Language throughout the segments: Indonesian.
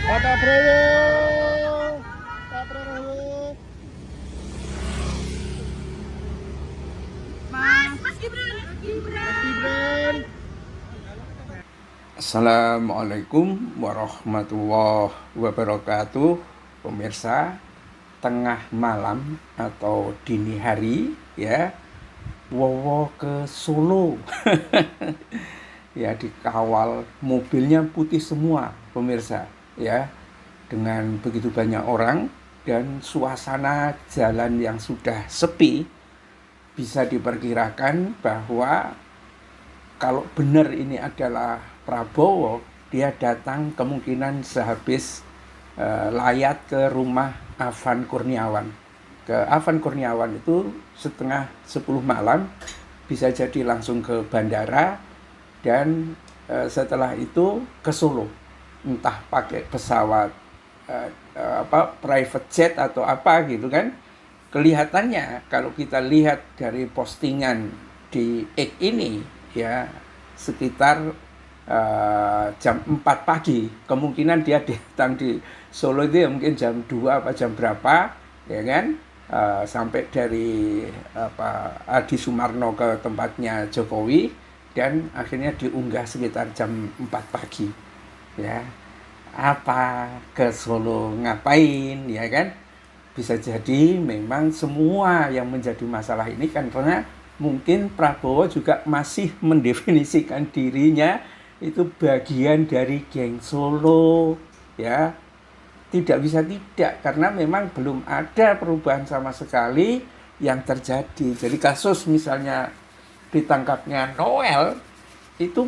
Pak Prabowo, Pak Prabowo. Mas Gibran, Mas Gibran. Assalamualaikum warahmatullahi wabarakatuh. Pemirsa, tengah malam atau dini hari ya, Wowo ke Solo. Ya, dikawal, mobilnya putih semua pemirsa ya, dengan begitu banyak orang dan suasana jalan yang sudah sepi. Bisa diperkirakan bahwa kalau benar ini adalah Prabowo, dia datang kemungkinan sehabis layat ke rumah Afan Kurniawan. Ke Afan Kurniawan itu setengah 10 malam, bisa jadi langsung ke bandara, dan setelah itu ke Solo. Entah pakai pesawat private jet atau apa gitu kan. Kelihatannya kalau kita lihat dari postingan di X ini ya, sekitar jam 4 pagi, kemungkinan dia datang di Solo itu ya mungkin jam 2 apa jam berapa ya kan, sampai dari Adi Sumarno ke tempatnya Jokowi, dan akhirnya diunggah sekitar jam 4 pagi ya. Apa ke Solo ngapain ya kan? Bisa jadi memang semua yang menjadi masalah ini kan karena mungkin Prabowo juga masih mendefinisikan dirinya itu bagian dari geng Solo ya. Tidak bisa tidak, karena memang belum ada perubahan sama sekali yang terjadi. Jadi kasus misalnya ditangkapnya Noel itu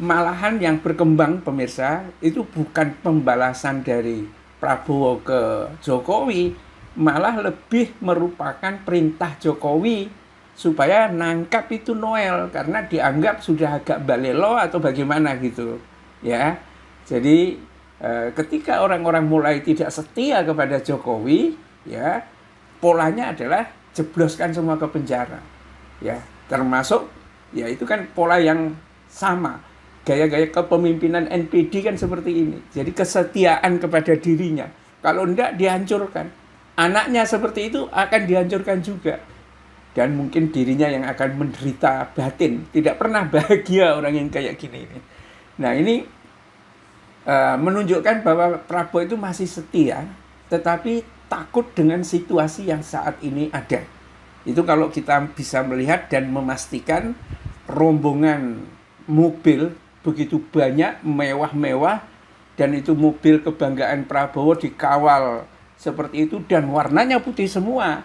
malahan yang berkembang pemirsa, itu bukan pembalasan dari Prabowo ke Jokowi, malah lebih merupakan perintah Jokowi supaya nangkap itu Noel karena dianggap sudah agak balelo atau bagaimana gitu ya. Jadi ketika orang-orang mulai tidak setia kepada Jokowi ya, polanya adalah jebloskan semua ke penjara ya, termasuk ya itu kan pola yang sama, gaya-gaya kepemimpinan NPD kan seperti ini. Jadi kesetiaan kepada dirinya, kalau enggak dihancurkan. Anaknya seperti itu akan dihancurkan juga, dan mungkin dirinya yang akan menderita batin. Tidak pernah bahagia orang yang kayak gini. Nah ini menunjukkan bahwa Prabowo itu masih setia, tetapi takut dengan situasi yang saat ini ada. Itu kalau kita bisa melihat dan memastikan rombongan mobil begitu banyak, mewah-mewah, dan itu mobil kebanggaan Prabowo dikawal seperti itu dan warnanya putih semua.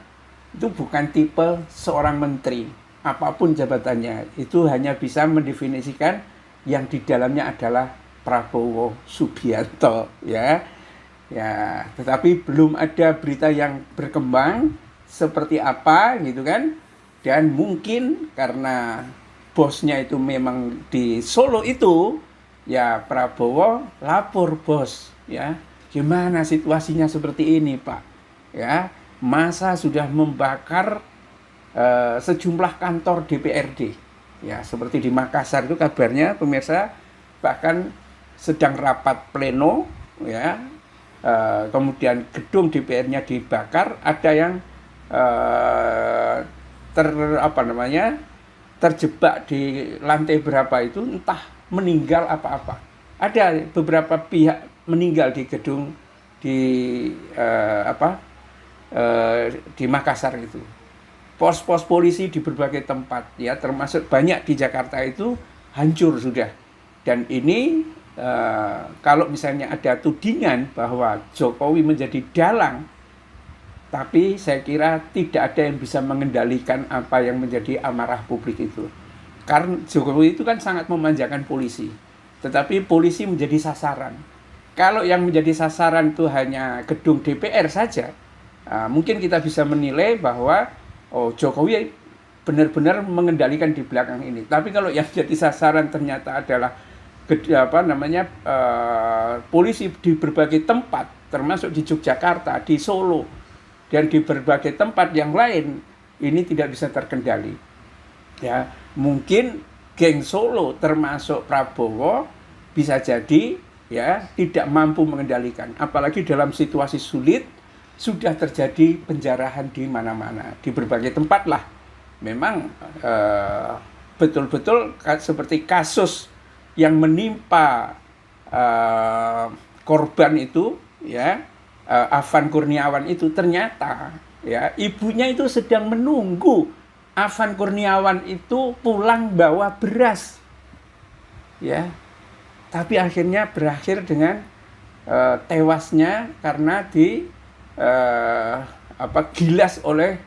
Itu bukan tipe seorang menteri, apapun jabatannya. Itu hanya bisa mendefinisikan yang di dalamnya adalah Prabowo Subianto ya. Ya, tetapi belum ada berita yang berkembang seperti apa gitu kan. Dan mungkin karena bosnya itu memang di Solo itu, ya Prabowo lapor bos ya. Gimana situasinya seperti ini, Pak? Ya, masa sudah membakar sejumlah kantor DPRD. Ya, seperti di Makassar itu kabarnya pemirsa, bahkan sedang rapat pleno ya. Kemudian gedung DPR-nya dibakar, ada yang terjebak di lantai berapa itu, entah meninggal apa-apa. Ada beberapa pihak meninggal di gedung di Makassar itu. Pos-pos polisi di berbagai tempat ya, termasuk banyak di Jakarta itu hancur sudah. Dan ini kalau misalnya ada tudingan bahwa Jokowi menjadi dalang, tapi saya kira tidak ada yang bisa mengendalikan apa yang menjadi amarah publik itu. Karena Jokowi itu kan sangat memanjakan polisi, tetapi polisi menjadi sasaran. Kalau yang menjadi sasaran itu hanya gedung DPR saja, mungkin kita bisa menilai bahwa Jokowi benar-benar mengendalikan di belakang ini. Tapi kalau yang jadi sasaran ternyata adalah polisi di berbagai tempat, termasuk di Yogyakarta, di Solo, dan di berbagai tempat yang lain, ini tidak bisa terkendali. Ya, mungkin geng Solo termasuk Prabowo bisa jadi ya tidak mampu mengendalikan. Apalagi dalam situasi sulit sudah terjadi penjarahan di mana-mana, di berbagai tempat lah. Memang betul-betul seperti kasus yang menimpa korban itu, ya, Afan Kurniawan itu, ternyata ya ibunya itu sedang menunggu Afan Kurniawan itu pulang bawa beras, ya, tapi akhirnya berakhir dengan tewasnya karena gilas oleh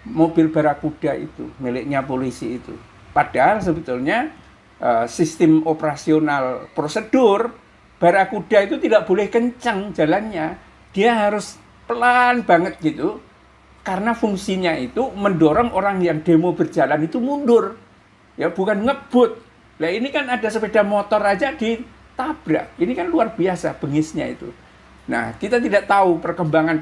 mobil barakuda itu, miliknya polisi itu. Padahal sebetulnya sistem operasional prosedur barakuda itu tidak boleh kencang jalannya, dia harus pelan banget gitu, karena fungsinya itu mendorong orang yang demo berjalan itu mundur, ya, bukan ngebut. Nah ini kan ada sepeda motor aja ditabrak, ini kan luar biasa bengisnya itu. Nah kita tidak tahu perkembangan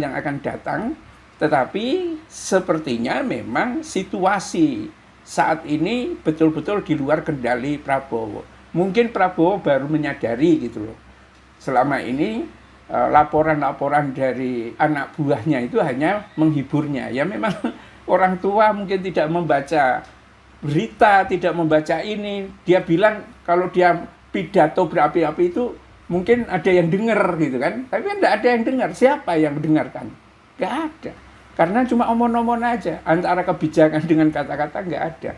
yang akan datang, tetapi sepertinya memang situasi saat ini betul-betul di luar kendali Prabowo. Mungkin Prabowo baru menyadari gitu loh. Selama ini laporan-laporan dari anak buahnya itu hanya menghiburnya. Ya memang orang tua mungkin tidak membaca berita, tidak membaca ini. Dia bilang kalau dia pidato berapi-api itu mungkin ada yang dengar gitu kan. Tapi kan tidak ada yang dengar. Siapa yang mendengarkan? Nggak ada. Karena cuma omong-omong aja, antara kebijakan dengan kata-kata nggak ada.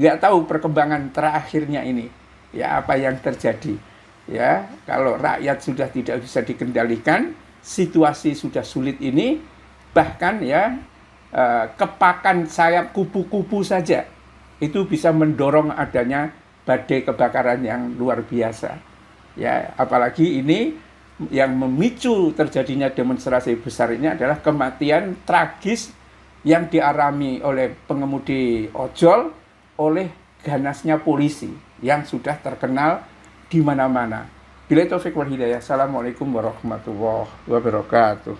Nggak tahu perkembangan terakhirnya ini, ya apa yang terjadi. Ya, kalau rakyat sudah tidak bisa dikendalikan, situasi sudah sulit ini, bahkan ya kepakan sayap kupu-kupu saja, itu bisa mendorong adanya badai kebakaran yang luar biasa. Ya, apalagi ini yang memicu terjadinya demonstrasi besar ini adalah kematian tragis yang dialami oleh pengemudi ojol oleh ganasnya polisi yang sudah terkenal di mana-mana. Billahi taufiq wal hidayah. Assalamualaikum warahmatullahi wabarakatuh.